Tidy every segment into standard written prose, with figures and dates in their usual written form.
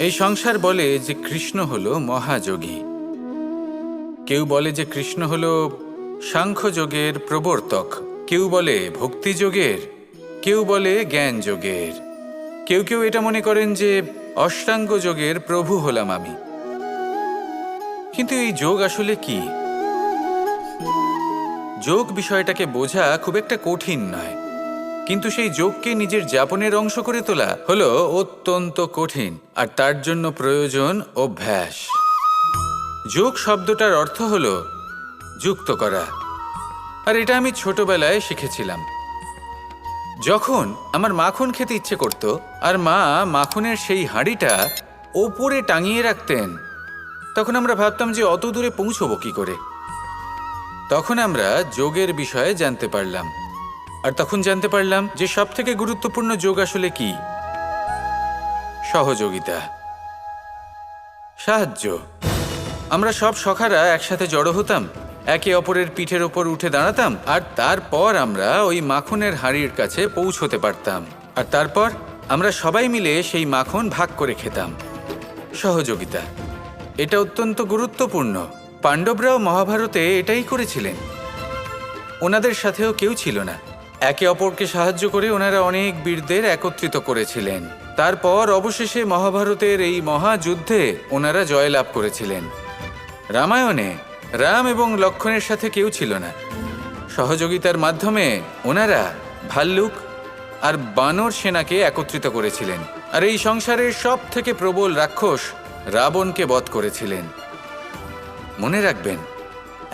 এই সংসার বলে যে কৃষ্ণ হলো মহাযোগী, কেউ বলে যে কৃষ্ণ হলো সাংখ্যযোগের প্রবর্তক, কেউ বলে ভক্তিযোগের, কেউ বলে জ্ঞান যোগের, কেউ কেউ এটা মনে করেন যে অষ্টাঙ্গ যোগের প্রভু হলাম আমি। কিন্তু এই যোগ আসলে কি? যোগ বিষয়টাকে বোঝা খুব একটা কঠিন নয়, কিন্তু সেই যোগকে নিজের যাপনের অংশ করে তোলা হলো অত্যন্ত কঠিন, আর তার জন্য প্রয়োজন অভ্যাস। যোগ শব্দটার অর্থ হলো যুক্ত করা, আর এটা আমি ছোটবেলায় শিখেছিলাম। যখন আমার মাখন খেতে ইচ্ছে করত আর মা মাখনের সেই হাঁড়িটা ওপরে টাঙিয়ে রাখতেন, তখন আমরা ভাবতাম যে অত দূরে পৌঁছবো কি করে। তখন আমরা যোগের বিষয়ে জানতে পারলাম, আর তখন জানতে পারলাম যে সবথেকে গুরুত্বপূর্ণ যোগ আসলে কি? সহযোগিতা, সাহায্য। আমরা সব সখারা একসাথে জড়ো হতাম, একে অপরের পিঠের ওপর উঠে দাঁড়াতাম, আর তারপর আমরা ওই মাখনের হাঁড়ির কাছে পৌঁছতে পারতাম, আর তারপর আমরা সবাই মিলে সেই মাখন ভাগ করে খেতাম। সহযোগিতা, এটা অত্যন্ত গুরুত্বপূর্ণ। পাণ্ডবরাও মহাভারতে এটাই করেছিলেন। ওনাদের সাথেও কেউ ছিল না, একে অপরকে সাহায্য করে ওনারা অনেক বীরদের একত্রিত করেছিলেন। তারপর অবশেষে মহাভারতের এই মহাযুদ্ধে ওনারা জয়লাভ করেছিলেন। রামায়ণে রাম এবং লক্ষ্মণের সাথে কেউ ছিল না। সহযোগিতার মাধ্যমে ওনারা ভাল্লুক আর বানর সেনাকে একত্রিত করেছিলেন, আর এই সংসারের সব থেকে প্রবল রাক্ষস রাবণকে বধ করেছিলেন। মনে রাখবেন,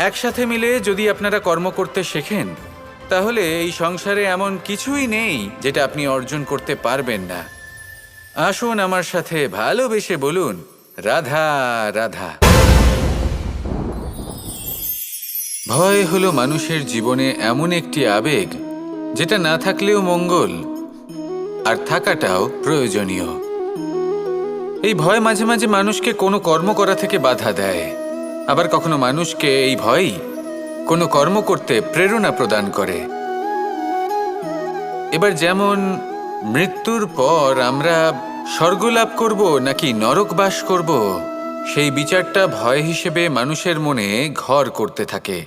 একসাথে মিলে যদি আপনারা কর্ম করতে শেখেন, তাহলে এই সংসারে এমন কিছুই নেই যেটা আপনি অর্জন করতে পারবেন না। আসুন আমার সাথে ভালোবেসে বলুন, রাধা রাধা। ভয় হলো মানুষের জীবনে এমন একটি আবেগ যেটা না থাকলেও মঙ্গল, আর থাকাটাও প্রয়োজনীয়। এই ভয় মাঝে মাঝে মানুষকে কোনো কর্ম করা থেকে বাধা দেয়, আবার কখনো মানুষকে এই ভয়ই কোনো কর্ম করতে প্রেরণা প্রদান করে। এবার যেমন মৃত্যুর পর আমরা স্বর্গলাভ করব নাকি নরক বাস করব, সেই বিচারটা ভয় হিসেবে মানুষের মনে ঘর করতে থাকে।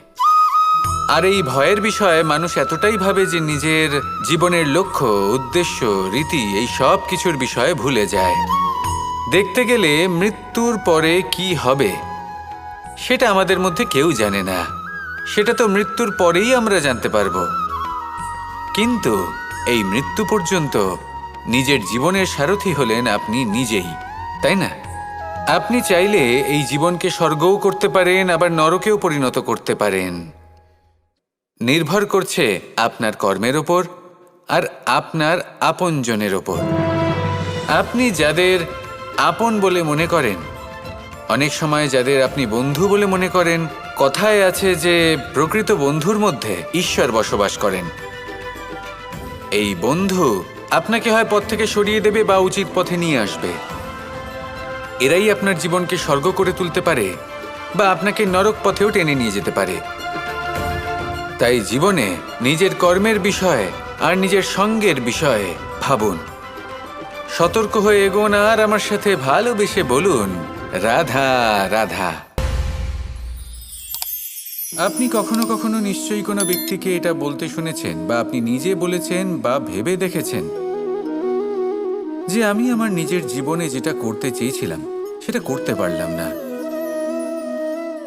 আর এই ভয়ের বিষয়ে মানুষ এতটাই ভাবে যে নিজের জীবনের লক্ষ্য, উদ্দেশ্য, রীতি এই সব কিছুর বিষয়ে ভুলে যায়। দেখতে গেলে মৃত্যুর পরে কি হবে সেটা আমাদের মধ্যে কেউ জানে না, সেটা তো মৃত্যুর পরেই আমরা জানতে পারবো। কিন্তু এই মৃত্যু পর্যন্ত নিজের জীবনের সারথি হলেন আপনি নিজেই, তাই না? আপনি চাইলে এই জীবনকে স্বর্গও করতে পারেন, আবার নরকেও পরিণত করতে পারেন। নির্ভর করছে আপনার কর্মের ওপর আর আপনার আপনজনের ওপর। আপনি যাদের আপন বলে মনে করেন, অনেক সময় যাদের আপনি বন্ধু বলে মনে করেন, কথায় আছে যে প্রকৃত বন্ধুর মধ্যে ঈশ্বর বসবাস করেন। এই বন্ধু আপনাকে হয় পথ থেকে সরিয়ে দেবে বা উচিত পথে নিয়ে আসবে। এরাই আপনার জীবনকে স্বর্গ করে তুলতে পারে বা আপনাকে নরক পথেও টেনে নিয়ে যেতে পারে। তাই জীবনে নিজের কর্মের বিষয়ে আর নিজের সঙ্গের বিষয়ে ভাবুন, সতর্ক হয়ে এগোন, আর আমার সাথে ভালোবেসে বলুন, রাধা রাধা। আপনি কখনো কখনো নিশ্চয়ই কোনো ব্যক্তিকে এটা বলতে শুনেছেন, বা আপনি নিজে বলেছেন বা ভেবে দেখেছেন যে আমি আমার নিজের জীবনে যেটা করতে চেয়েছিলাম সেটা করতে পারলাম না,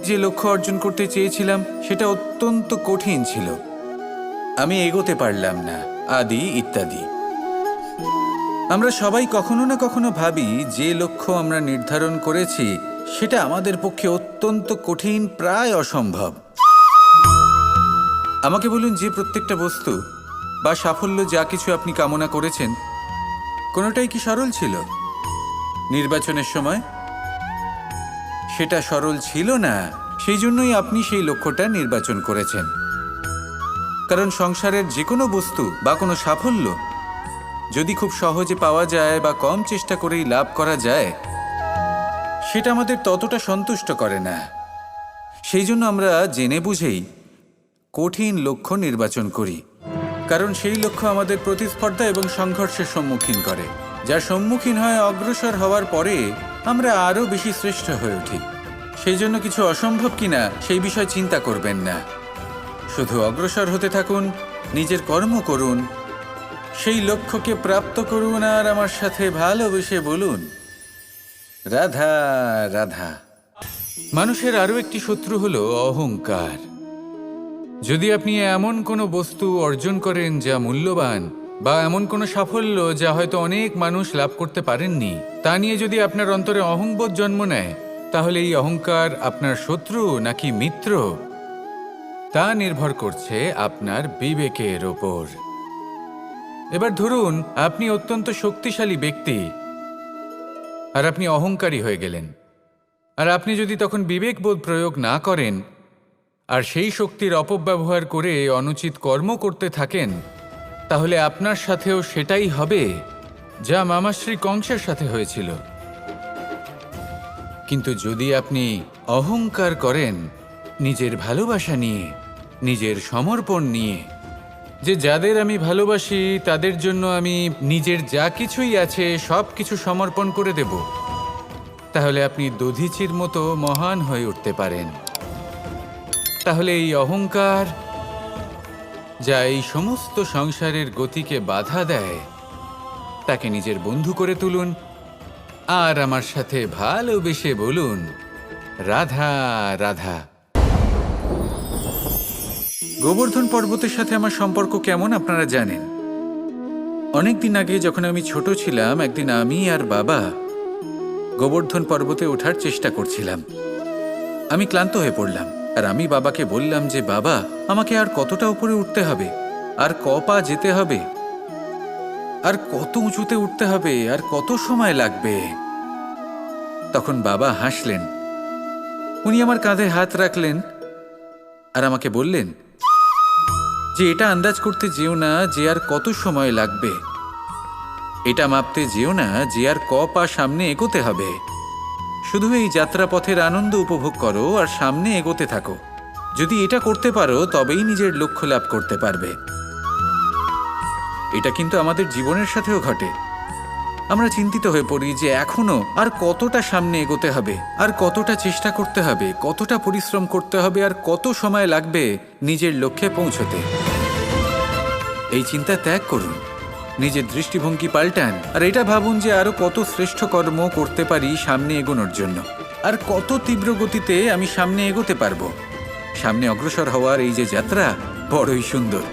যে লক্ষ্য অর্জন করতে চেয়েছিলাম সেটা অত্যন্ত কঠিন ছিল, আমি এগোতে পারলাম না, আদি ইত্যাদি। আমরা সবাই কখনো না কখনো ভাবি যে লক্ষ্য আমরা নির্ধারণ করেছি সেটা আমাদের পক্ষে অত্যন্ত কঠিন, প্রায় অসম্ভব। আমাকে বলুন, যে প্রত্যেকটা বস্তু বা সাফল্য যা কিছু আপনি কামনা করেছেন, কোনোটাই কি সরল ছিল? নির্বাচনের সময় সেটা সরল ছিল না, সেই জন্যই আপনি সেই লক্ষ্যটা নির্বাচন করেছেন। কারণ সংসারের যে কোনো বস্তু বা কোনো সাফল্য যদি খুব সহজে পাওয়া যায় বা কম চেষ্টা করেই লাভ করা যায়, সেটা আমাদের ততটা সন্তুষ্ট করে না। সেই জন্য আমরা জেনে বুঝেই কঠিন লক্ষ্য নির্বাচন করি, কারণ সেই লক্ষ্য আমাদের প্রতিস্পর্ধা এবং সংঘর্ষের সম্মুখীন করে। যার সম্মুখীন হয় অগ্রসর হওয়ার পরে আমরা আরও বেশি শ্রেষ্ঠ হয়ে উঠি। সেই জন্য কিছু অসম্ভব কিনা সেই বিষয় চিন্তা করবেন না, শুধু অগ্রসর হতে থাকুন, নিজের কর্ম করুন, সেই লক্ষ্যকে প্রাপ্ত করুন আর আমার সাথে ভালোবেসে বলুন, রাধা রাধা। মানুষের আরও একটি শত্রু হলো অহংকার। যদি আপনি এমন কোনো বস্তু অর্জন করেন যা মূল্যবান, বা এমন কোনো সাফল্য যা হয়তো অনেক মানুষ লাভ করতে পারেননি, তা নিয়ে যদি আপনার অন্তরে অহংবোধ জন্ম নেয়, তাহলে এই অহংকার আপনার শত্রু নাকি মিত্র তা নির্ভর করছে আপনার বিবেকের ওপর। এবার ধরুন আপনি অত্যন্ত শক্তিশালী ব্যক্তি আর আপনি অহংকারী হয়ে গেলেন, আর আপনি যদি তখন বিবেকবোধ প্রয়োগ না করেন আর সেই শক্তির অপব্যবহার করে অনুচিত কর্ম করতে থাকেন, তাহলে আপনার সাথেও সেটাই হবে যা মামাশ্রী কংসের সাথে হয়েছিল। কিন্তু যদি আপনি অহংকার করেন নিজের ভালোবাসা নিয়ে, নিজের সমর্পণ নিয়ে, যে যাদের আমি ভালোবাসি তাদের জন্য আমি নিজের যা কিছুই আছে সব কিছু সমর্পণ করে দেব, তাহলে আপনি দধিচির মতো মহান হয়ে উঠতে পারেন। তাহলে এই অহংকার, যা এই সমস্ত সংসারের গতিকে বাধা দেয়, তাকে নিজের বন্ধু করে তুলুন আর আমার সাথে ভালোবেসে বলুন, রাধা রাধা। গোবর্ধন পর্বতের সাথে আমার সম্পর্ক কেমন আপনারা জানেন। অনেকদিন আগে যখন আমি ছোট ছিলাম, একদিন আমি আর বাবা গোবর্ধন পর্বতে ওঠার চেষ্টা করছিলাম। আমি ক্লান্ত হয়ে পড়লাম আর আমি বাবাকে বললাম যে, বাবা, আমাকে আর কতটা উপরে উঠতে হবে, আর ক পা যেতে হবে, আর কত উঁচুতে উঠতে হবে, আর কত সময় লাগবে। তখন বাবা হাসলেন। উনি আমার কাঁধে হাত রাখলেন আর আমাকে বললেন যে, এটা আন্দাজ করতে যেও না যে আর কত সময় লাগবে, এটা মাপতে যেও না যে আর ক পা সামনে এগোতে হবে। শুধু এই যাত্রাপথের আনন্দ উপভোগ করো আর সামনে এগোতে থাকো। যদি এটা করতে পারো তবেই নিজের লক্ষ্য লাভ করতে পারবে। এটা কিন্তু আমাদের জীবনের সাথেও ঘটে। আমরা চিন্তিত হয়ে পড়ি যে এখনো আর কতটা সামনে এগোতে হবে, আর কতটা চেষ্টা করতে হবে, কতটা পরিশ্রম করতে হবে, আর কত সময় লাগবে নিজের লক্ষ্যে পৌঁছতে। এই চিন্তা ত্যাগ করুন, নিজের দৃষ্টিভঙ্গি পাল্টান আর এটা ভাবুন যে আরো কত শ্রেষ্ঠ কর্ম করতে পারি সামনে এগোনোর জন্য, আর কত তীব্র গতিতে আমি সামনে এগোতে পারবো। সামনে অগ্রসর হওয়ার এই যে যাত্রা বড়ই সুন্দর,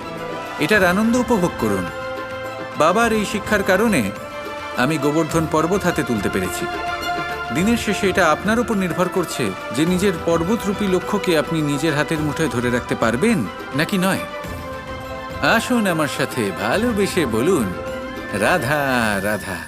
এটার আনন্দ উপভোগ করুন। বাবার এই শিক্ষার কারণে আমি গোবর্ধন পর্বত হাতে তুলতে পেরেছি। দিনের শেষে এটা আপনার উপর নির্ভর করছে যে নিজের পর্বতরূপী লক্ষ্যকে আপনি নিজের হাতের মুঠোয় ধরে রাখতে পারবেন নাকি নয়। আসুন আমার সাথে ভালোবেসে বলুন, রাধা রাধা।